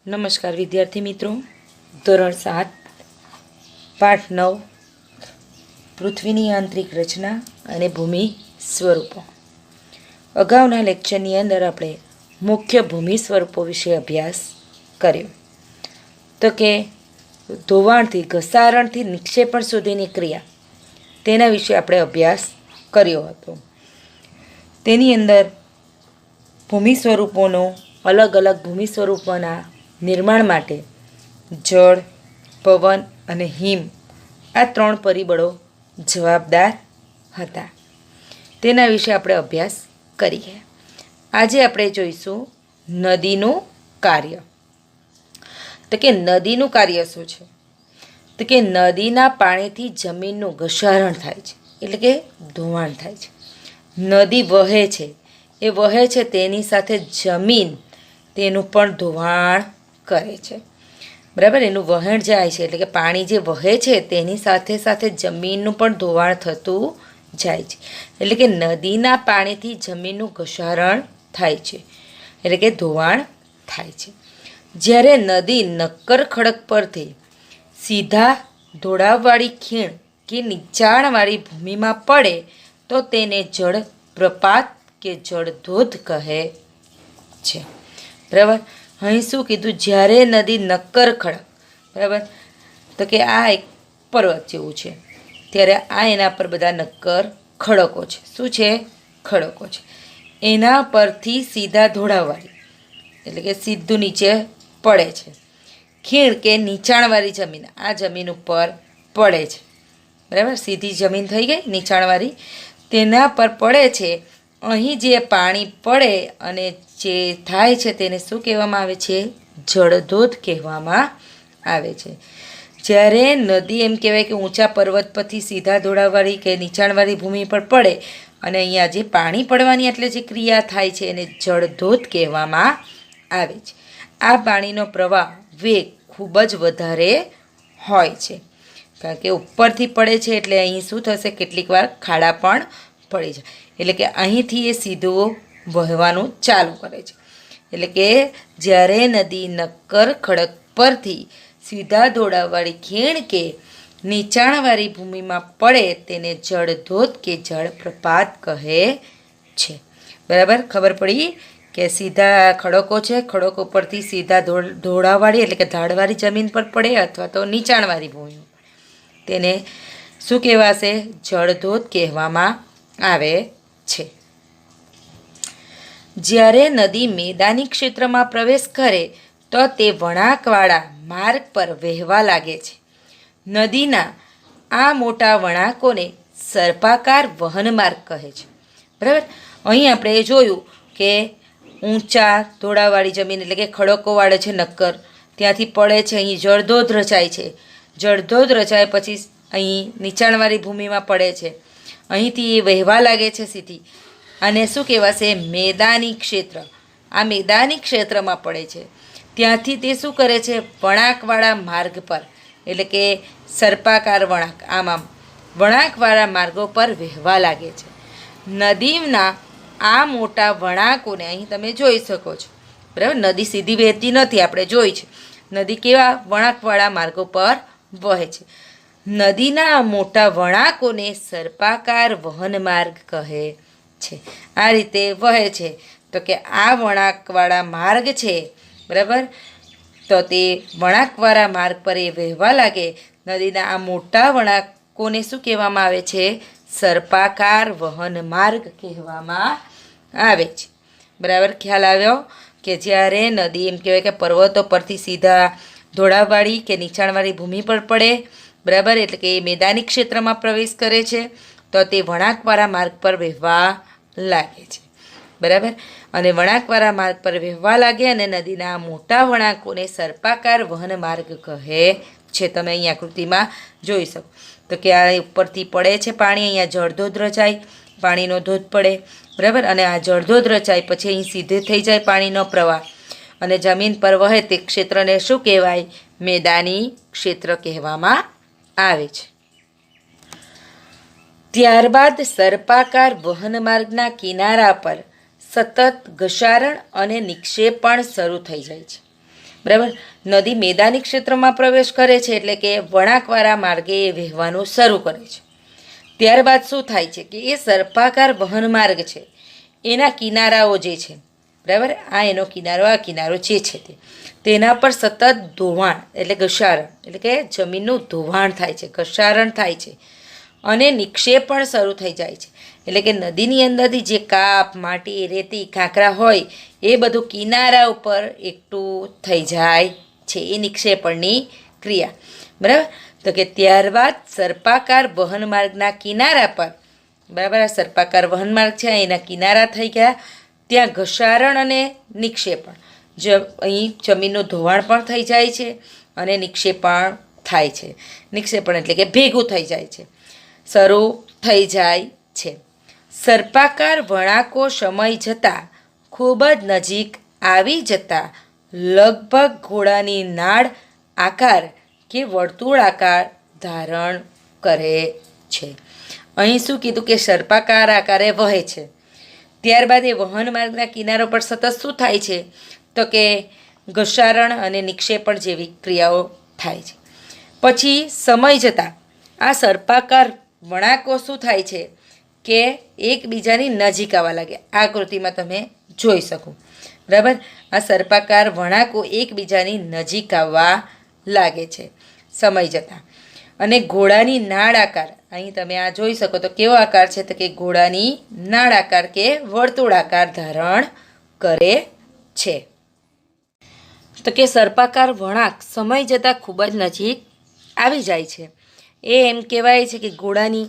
નમસ્કાર વિદ્યાર્થી મિત્રો, ધોરણ 7 પાઠ 9 પૃથ્વીની આંતરિક રચના અને ભૂમિ સ્વરૂપો. અગાઉના લેક્ચરની અંદર આપણે મુખ્ય ભૂમિ સ્વરૂપો વિશે અભ્યાસ કર્યો. તો કે ધોવાણથી ઘસારણથી નિક્ષેપણ સુધીની ક્રિયા, તેના વિશે આપણે અભ્યાસ કર્યો હતો. તેની અંદર ભૂમિ સ્વરૂપોનો અલગ અલગ ભૂમિ સ્વરૂપોના નિર્માણ માટે જળ, પવન અને હિમ આ 3 પરિબળો જવાબદાર હતા. તેના વિશે આપણે અભ્યાસ કરીએ. આજે આપણે જોઈશું નદીનું કાર્ય. તો કે નદીનું કાર્ય શું છે? તો કે નદીના પાણીથી જમીનનું ઘસારણ થાય છે, એટલે કે ધોવાણ થાય છે. નદી વહે છે, એ વહે છે તેની સાથે જમીન તેનું પણ ધોવાણ કરે છે. બરાબર, એનું વહેણ જાય છે, એટલે કે પાણી જે વહે છે તેની સાથે સાથે જમીનનું પણ ધોવાણ થતું જાય છે. એટલે કે નદીના પાણીથી જમીનનું ઘસારણ થાય છે, એટલે કે ધોવાણ થાય છે. જ્યારે નદી નક્કર ખડક પરથી સીધા ઢોળાવવાળી ખીણ કે નીચાણવાળી ભૂમિમાં પડે તો તેને જળ પ્રપાત કે જળધોધ કહે છે. બરાબર, અહીં શું કીધું? જ્યારે નદી નક્કર ખડક, બરાબર, તો કે આ એક પર્વત જેવું છે, ત્યારે આ એના પર બધા નક્કર ખડકો છે. શું છે? ખડકો છે. એના પરથી સીધા ઢોળાવવાળી, એટલે કે સીધું નીચે પડે છે. ખીણ કે નીચાણવાળી જમીન, આ જમીન ઉપર પડે છે. બરાબર, સીધી જમીન થઈ ગઈ, નીચાણવાળી તેના પર પડે છે. અહીં જે પાણી પડે અને જે થાય છે તેને શું કહેવામાં આવે છે? જળધોધ કહેવામાં આવે છે. જ્યારે નદી એમ કહેવાય કે ઊંચા પર્વત પરથી સીધા ઢોળાવવાળી કે નીચાણવાળી ભૂમિ પર પડે અને અહીંયા જે પાણી પડવાની એટલે જે ક્રિયા થાય છે એને જળધોધ કહેવામાં આવે છે. આ પાણીનો પ્રવાહ વેગ ખૂબ જ વધારે હોય છે, કારણ કે ઉપરથી પડે છે એટલે અહીં શું થશે? કેટલીક વાર ખાડા પણ પડી જાય, એટલે કે અહીંથી એ સીધું વહેવાનું ચાલુ કરે છે. એટલે કે જ્યારે નદી નક્કર ખડક પરથી સીધા ઢોળાવવાળી ખીણ કે નીચાણવાળી ભૂમિમાં પડે તેને જળધોધ કે જળપ્રપાત કહે છે. બરાબર, ખબર પડી કે સીધા ખડકો છે, ખડકો પરથી સીધા ઢોળાવવાળી એટલે કે ઢાળવાળી જમીન પર પડે અથવા તો નીચાણવાળી ભૂમિ, તેને શું કહેવાશે? જળધોધ કહેવામાં આવે છે. જ્યારે નદી મેદાની ક્ષેત્રમાં પ્રવેશ કરે તો તે વળાંકવાળા માર્ગ પર વહેવા લાગે છે. નદીના આ મોટા વળાંકોને સર્પાકાર વહન માર્ગ કહે છે. બરાબર, અહીં આપણે જોયું કે ઊંચા ઢોળાવવાળી જમીન એટલે કે ખડકોવાળે છે નક્કર, ત્યાંથી પડે છે, અહીં જળધોધ રચાય છે. જળધોધ રચાય પછી અહીં નીચાણવાળી ભૂમિમાં પડે છે, અહીંથી એ વહેવા લાગે છે સીધી, અને શું કહેવાશે? મેદાની ક્ષેત્ર. આ મેદાની ક્ષેત્રમાં પડે છે, ત્યાંથી તે શું કરે છે? વળાંકવાળા માર્ગ પર, એટલે કે સર્પાકાર વળાંક, આમ વળાંકવાળા માર્ગો પર વહેવા લાગે છે. નદીના આ મોટા વળાંકોને અહીં તમે જોઈ શકો છો. બરાબર, નદી સીધી વહેતી નથી, આપણે જોઈ છે. નદી કેવા વળાંકવાળા માર્ગો પર વહે છે. નદીના આ મોટા વળાંકોને સર્પાકાર વહન માર્ગ કહે છે. આ રીતે વહે છે, તો કે આ વળાંકવાળા માર્ગ છે, બરાબર, તો તે વળાંકવાળા માર્ગ પર એ વહેવા લાગે. નદીના આ મોટા વળાંકોને શું કહેવામાં આવે છે? સર્પાકાર વહન માર્ગ કહેવામાં આવે છે. બરાબર, ખ્યાલ આવ્યો કે જ્યારે નદી એમ કહેવાય કે પર્વતો પરથી સીધા ઢોળાવવાળી કે નીચાણવાળી ભૂમિ પર પડે, બરાબર, એટલે કે એ મેદાની ક્ષેત્રમાં પ્રવેશ કરે છે તો તે વળાંકવાળા માર્ગ પર વહેવા લાગે છે. બરાબર, અને વળાંકવાળા માર્ગ પર વહેવા લાગે અને નદીના મોટા વળાંકોને સર્પાકાર વહન માર્ગ કહે છે. તમે અહીં આકૃતિમાં જોઈ શકો તો કે આ ઉપરથી પડે છે પાણી, અહીંયા જળધોધ રચાય, પાણીનો ધોધ પડે, બરાબર, અને આ જળધોધ રચાય પછી અહીં સીધે થઈ જાય પાણીનો પ્રવાહ અને જમીન પર વહે તે ક્ષેત્રને શું કહેવાય? મેદાની ક્ષેત્ર કહેવામાં આવે છે. ત્યારબાદ સર્પાકાર વહન માર્ગના કિનારા પર સતત ઘસારણ અને નિક્ષેપણ શરૂ થઈ જાય છે. બરાબર. નદી મેદાની ક્ષેત્રમાં પ્રવેશ કરે છે એટલે કે વળાંકવાળા માર્ગે એ વહેવાનું શરૂ કરે છે. ત્યારબાદ શું થાય છે કે એ સર્પાકાર વહન માર્ગ છે એના કિનારાઓ જે છે, બરાબર, આ એનો કિનારો, આ કિનારો જે છે તેના પર સતત ધોવાણ એટલે ઘસારણ એટલે કે જમીનનું ધોવાણ થાય છે, ઘસારણ થાય છે અને નિક્ષેપ પણ શરૂ થઈ જાય છે. એટલે કે નદીની અંદરથી જે કાપ, માટી, રેતી, કાંકરા હોય એ બધું કિનારા ઉપર એકઠું થઈ જાય છે, એ નિક્ષેપણની ક્રિયા. બરાબર. તો કે ત્યારબાદ સર્પાકાર વહન માર્ગના કિનારા પર, બરાબર, આ સર્પાકાર વહન માર્ગ છે એના કિનારા થઈ ગયા, ત્યાં ઘસારણ અને નિક્ષેપણ, અહીં જમીનનું ધોવાણ પણ થઈ જાય છે અને નિક્ષેપણ થાય છે. નિક્ષેપણ એટલે કે ભેગું થઈ જાય છે, શરૂ થઈ જાય છે. સર્પાકાર વળાંકો સમય જતાં ખૂબ જ નજીક આવી જતાં લગભગ ઘોડાની નાળ આકાર કે વર્તુળાકાર ધારણ કરે છે. અહીં શું કીધું કે સર્પાકાર આકારે વહે છે. ત્યારબાદ એ વહન માર્ગના કિનારો પર સતત શું થાય છે તો કે ઘસારણ અને નિક્ષેપણ જેવી ક્રિયાઓ થાય છે. પછી સમય જતાં આ સર્પાકાર વળાંકો શું થાય છે કે એકબીજાની નજીક આવવા લાગે. આ આકૃતિમાં તમે જોઈ શકો, બરાબર. આ સર્પાકાર વળાંકો એકબીજાની નજીક આવવા લાગે છે સમય જતાં. અને ઘોડાની નાળ આકાર, અહીં તમે આ જોઈ શકો તો કેવો આકાર છે તો કે ઘોડાની નાળ આકાર કે વર્તુળાકાર ધારણ કરે છે. તો કે સર્પાકાર વળાંક સમય જતાં ખૂબ જ નજીક આવી જાય છે. એ એમ કહેવાય છે કે ઘોડાની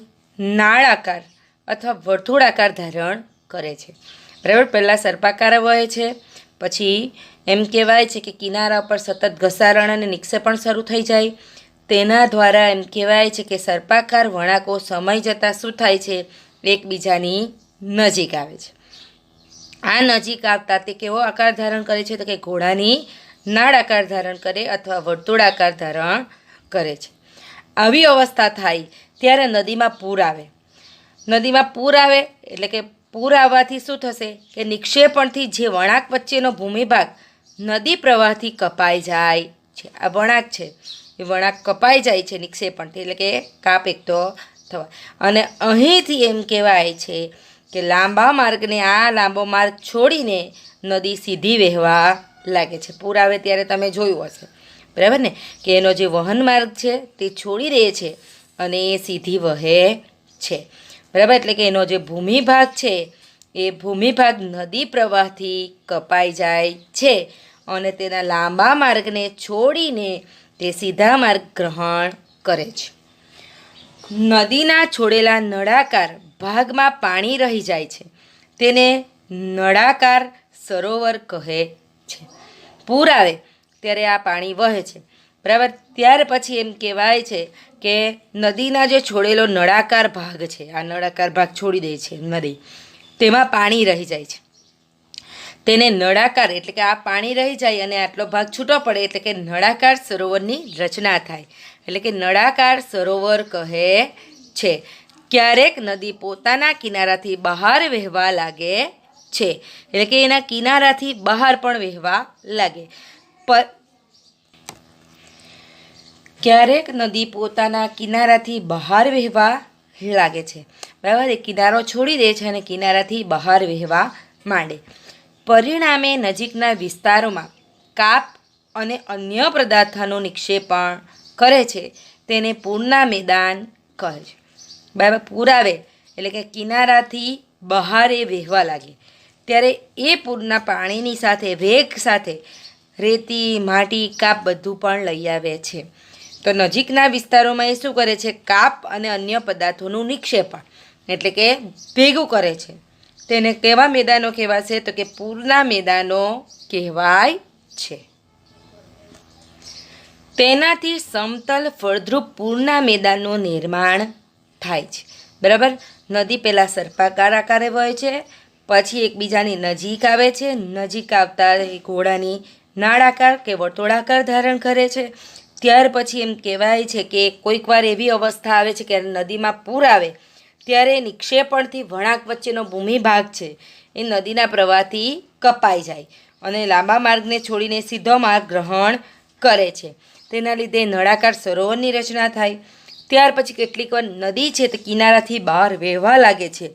નાળ આકાર અથવા વર્તુળાકાર ધારણ કરે છે. બરાબર. પહેલાં સર્પાકાર વહે છે, પછી એમ કહેવાય છે કે કિનારા પર સતત ઘસારણ અને નિક્ષેપણ શરૂ થઈ જાય. તેના દ્વારા એમ કહેવાય છે કે સર્પાકાર વળાંકો સમય જતાં શું થાય છે, એકબીજાની નજીક આવે છે. આ નજીક આવતા તે કેવો આકાર ધારણ કરે છે તો કે ઘોડાની નાળ આકાર ધારણ કરે અથવા વર્તુળાકાર ધારણ કરે છે. આવી અવસ્થા થાય ત્યારે નદીમાં પૂર આવે. નદીમાં પૂર આવે એટલે કે પૂર આવવાથી શું થશે કે નિક્ષેપણથી જે વળાંક વચ્ચેનો ભૂમિભાગ નદી પ્રવાહથી કપાઈ જાય છે. આ વળાંક છે એ વળાંક કપાઈ જાય છે નિક્ષેપણથી, એટલે કે કાપ એકઠો થવા. અને અહીંથી એમ કહેવાય છે કે લાંબા માર્ગને, આ લાંબો માર્ગ છોડીને નદી સીધી વહેવા લાગે છે. પૂર આવે ત્યારે તમે જોયું હશે, બરાબર ને, કે એનો જે વહન માર્ગ છે તે છોડી દે છે અને એ સીધી વહે છે. બરાબર. એટલે કે એનો જે ભૂમિભાગ છે એ ભૂમિભાગ નદી પ્રવાહથી કપાઈ જાય છે અને તેના લાંબા માર્ગને છોડીને તે સીધા માર્ગ ગ્રહણ કરે છે. નદીના છોડેલા નળાકાર ભાગમાં પાણી રહી જાય છે, તેને નળાકાર સરોવર કહે છે. પૂર આવે ત્યારે આ પાણી વહે છે, બરાબર. ત્યાર પછી એમ કહેવાય છે કે નદીના જે છોડેલો નળાકાર ભાગ છે, આ નળાકાર ભાગ છોડી દે છે નદી, તેમાં પાણી રહી જાય છે. તેને નળાકાર એટલે કે આ પાણી રહી જાય અને આટલો ભાગ છૂટો પડે એટલે કે નળાકાર સરોવરની રચના થાય, એટલે કે નળાકાર સરોવર કહે છે. ક્યારેક નદી પોતાના કિનારાથી બહાર વહેવા લાગે છે, એટલે કે એના કિનારાથી બહાર પણ વહેવા લાગે. ક્યારેક નદી પોતાના કિનારાથી બહાર વહેવા લાગે છે, બરાબર. એ કિનારો છોડી દે છે અને કિનારાથી બહાર વહેવા માંડે. પરિણામે નજીકના વિસ્તારોમાં કાપ અને અન્ય પદાર્થોનું નિક્ષેપણ કરે છે, તેને પૂરના મેદાન કહે છે. બરાબર. પૂર આવે એટલે કે કિનારાથી બહાર એ વહેવા લાગે ત્યારે એ પૂરના પાણીની સાથે, વેગ સાથે રેતી, માટી, કાપ બધું પણ લઈ આવે છે. તો નજીકના વિસ્તારોમાં એ શું કરે છે, કાપ અને અન્ય પદાર્થોનું નિક્ષેપણ એટલે કે ભેગું કરે છે. તેને કેવા મેદાનો કહેવાશે તો કે પૂરના મેદાનો કહેવાય છે. તેનાથી સમતલ ફળદ્રુપ પૂરના મેદાનનું નિર્માણ થાય છે, બરાબર. નદી પહેલાં સર્પાકાર આકારે વહે છે, પછી એકબીજાની નજીક આવે છે, નજીક આવતા ઘોડાની નાળાકાર કે વર્તુળાકાર ધારણ કરે છે. ત્યાર પછી એમ કહેવાય છે કે કોઈક વાર એવી અવસ્થા આવે છે કે નદીમાં પૂર આવે ત્યારે નિક્ષેપણથી વળાંક વચ્ચેનો ભૂમિભાગ છે એ નદીના પ્રવાહથી કપાઈ જાય અને લાંબા માર્ગને છોડીને સીધો માર્ગ ગ્રહણ કરે છે. તેના લીધે નળાકાર સરોવરની રચના થાય. ત્યાર પછી કેટલીક વાર નદી છે તે કિનારાથી બહાર વહેવા લાગે છે.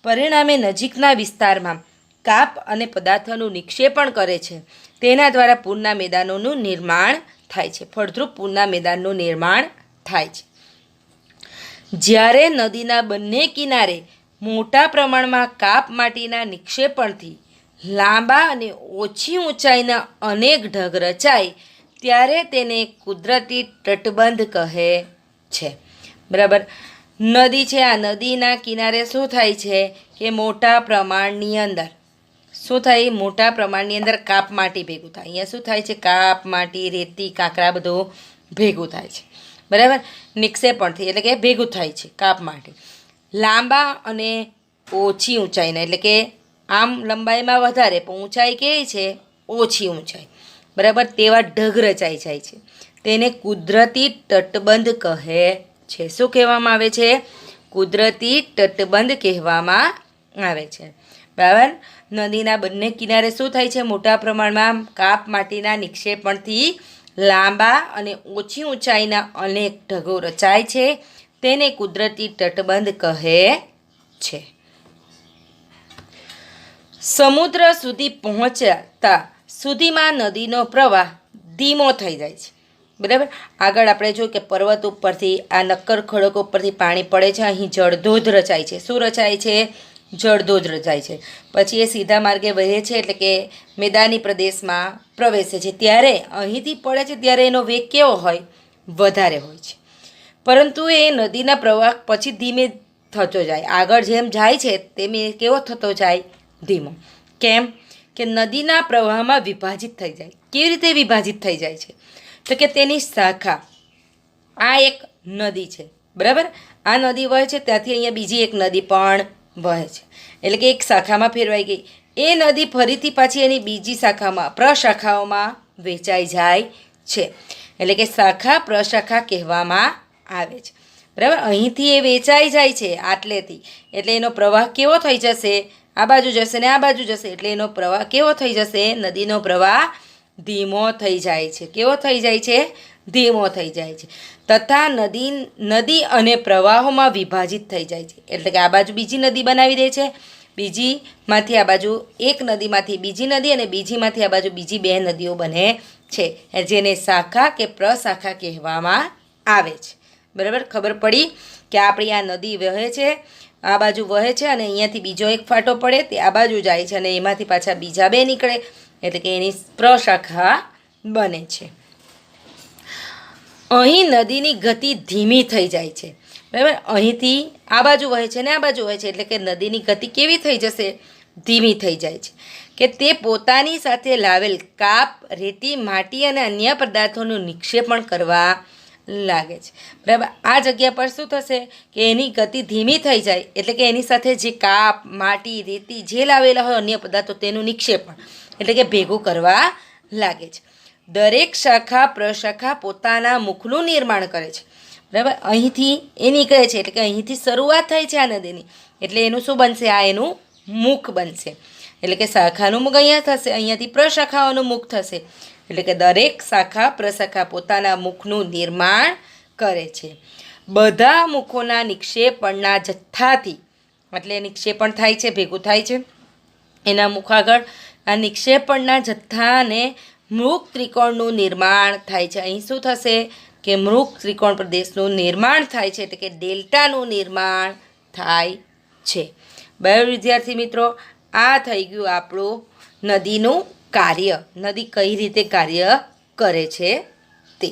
પરિણામે નજીકના વિસ્તારમાં કાપ અને પદાર્થોનું નિક્ષેપણ કરે છે. તેના દ્વારા પૂરના મેદાનોનું નિર્માણ થાય છે. ફળદ્રુપ પૂરના મેદાનનું નિર્માણ થાય છે. જ્યારે નદીના બંને કિનારે મોટા પ્રમાણમાં કાપ માટીના નિક્ષેપણથી લાંબા અને ઓછી ઊંચાઈના અનેક ઢગ રચાય ત્યારે તેને કુદરતી તટબંધ કહે છે. બરાબર. નદી છે, આ નદીના કિનારે શું થાય છે કે મોટા પ્રમાણની અંદર શું થાય, મોટા પ્રમાણની અંદર કાપ માટી ભેગું થાય. અહીંયા શું થાય છે, કાપ માટી, રેતી, કાંકરા બધું ભેગું થાય છે. બરાબર. નિક્ષેપણથી એટલે કે ભેગું થાય છે કાપ માટી લાંબા અને ઓછી ઊંચાઈના, એટલે કે આમ લંબાઈમાં વધારે પણ ઊંચાઈ કેવી છે, ઓછી ઊંચાઈ. બરાબર. તેવા ઢગ રચાઈ જાય છે. તેને કુદરતી તટબંધ કહે છે. શું કહેવામાં આવે છે? કુદરતી તટબંધ કહેવામાં આવે છે. બરાબર. નદીના બંને કિનારે શું થાય છે, મોટા પ્રમાણમાં કાપ માટીના નિક્ષેપણથી લાંબા અને ઓછી ઊંચાઈના અનેક ઢગો રચાય છે. તેને કુદરતી તટબંધ કહે છે. સમુદ્ર સુધી પહોંચતા સુધીમાં નદીનો પ્રવાહ ધીમો થઈ જાય છે. બરાબર. આગળ આપણે જોયું કે પર્વત ઉપરથી આ નક્કર ખડકો ઉપરથી પાણી પડે છે. અહીં જળધોધ રચાય છે. શું રચાય છે? જળધોધ રચાય છે. પછી એ સીધા માર્ગે વહે છે, એટલે કે મેદાની પ્રદેશમાં પ્રવેશે છે. ત્યારે અહીંથી પડે છે ત્યારે એનો વેગ કેવો હોય? વધારે હોય છે. પરંતુ એ નદીના પ્રવાહ પછી ધીમે થતો જાય. આગળ જેમ જાય છે તેમ એ કેવો થતો જાય? ધીમો. કેમ? કે નદીના પ્રવાહમાં વિભાજિત થઈ જાય. કેવી રીતે વિભાજિત થઈ જાય છે? તો કે તેની શાખા, આ એક નદી છે. બરાબર. આ નદી વહે છે, ત્યાંથી અહીંયા બીજી એક નદી પણ વહે છે. એટલે કે એક શાખામાં ફેરવાઈ ગઈ. એ નદી ફરીથી પાછી એની બીજી શાખામાં, પ્રશાખાઓમાં વહેંચાઈ જાય છે. એટલે કે શાખા પ્રશાખા કહેવામાં આવે છે. બરાબર. અહીંથી એ વેચાઈ જાય છે આટલેથી, એટલે એનો પ્રવાહ કેવો થઈ જશે? આ બાજુ જશે ને આ બાજુ જશે, એટલે એનો પ્રવાહ કેવો થઈ જશે? નદીનો પ્રવાહ ધીમો થઈ જાય છે. કેવો થઈ જાય છે? ધીમો થઈ જાય છે. તથા નદી અને પ્રવાહોમાં વિભાજિત થઈ જાય છે. એટલે કે આ બાજુ બીજી નદી બનાવી દે છે, બીજીમાંથી આ બાજુ એક નદીમાંથી બીજી નદી અને બીજીમાંથી આ બાજુ બીજી બે નદીઓ બને છે, જેને શાખા કે પ્રશાખા કહેવામાં આવે છે. બરાબર. ખબર પડી કે આપણી આ નદી વહે છે, આ બાજુ વહે છે અને અહીંયાથી બીજો એક ફાટો પડે તે આ બાજુ જાય છે અને એમાંથી પાછા બીજા બે નીકળે, એટલે કે એની પ્રશાખા બને છે. અહીં નદીની ગતિ ધીમી થઈ જાય છે. બરાબર. અહીંથી આ બાજુ વહે છે ને આ બાજુ વહે છે, એટલે કે નદીની ગતિ કેવી થઈ જશે? ધીમી થઈ જાય છે. કે તે પોતાની સાથે લાવેલ કાપ, રેતી, માટી અને અન્ય પદાર્થોનું નિક્ષેપણ કરવા લાગે છે. બરાબર. આ જગ્યા પર શું થશે કે એની ગતિ ધીમી થઈ જાય, એટલે કે એની સાથે જે કાપ, માટી, રેતી જે લાવેલા હોય અન્ય પદાર્થો તેનું નિક્ષેપણ, એટલે કે ભેગું કરવા લાગે છે. દરેક શાખા પ્રશાખા પોતાના મુખનું નિર્માણ કરે છે. બરાબર. અહીંથી એ નીકળે છે, એટલે કે અહીંથી શરૂઆત થાય છે આ નદીની, એટલે એનું શું બનશે? આ એનું મુખ બનશે. એટલે કે શાખાનું મુખ અહીંયા થશે, અહીંયાથી પ્રશાખાઓનું મુખ થશે. એટલે કે દરેક શાખા પ્રશાખા પોતાના મુખનું નિર્માણ કરે છે. બધા મુખોના નિક્ષેપણના જથ્થાથી, એટલે નિક્ષેપણ થાય છે, ભેગું થાય છે એના મુખ આગળ, આ નિક્ષેપણના જથ્થાને મૃગ ત્રિકોણનું નિર્માણ થાય છે. અહીં શું થશે કે મૃગ ત્રિકોણ પ્રદેશનું નિર્માણ થાય છે, એટલે કે ડેલ્ટાનું નિર્માણ થાય છે. બરાબર વિદ્યાર્થી મિત્રો, આ થઈ ગયું આપણું નદીનું કાર્ય, નદી કઈ રીતે કાર્ય કરે છે તે.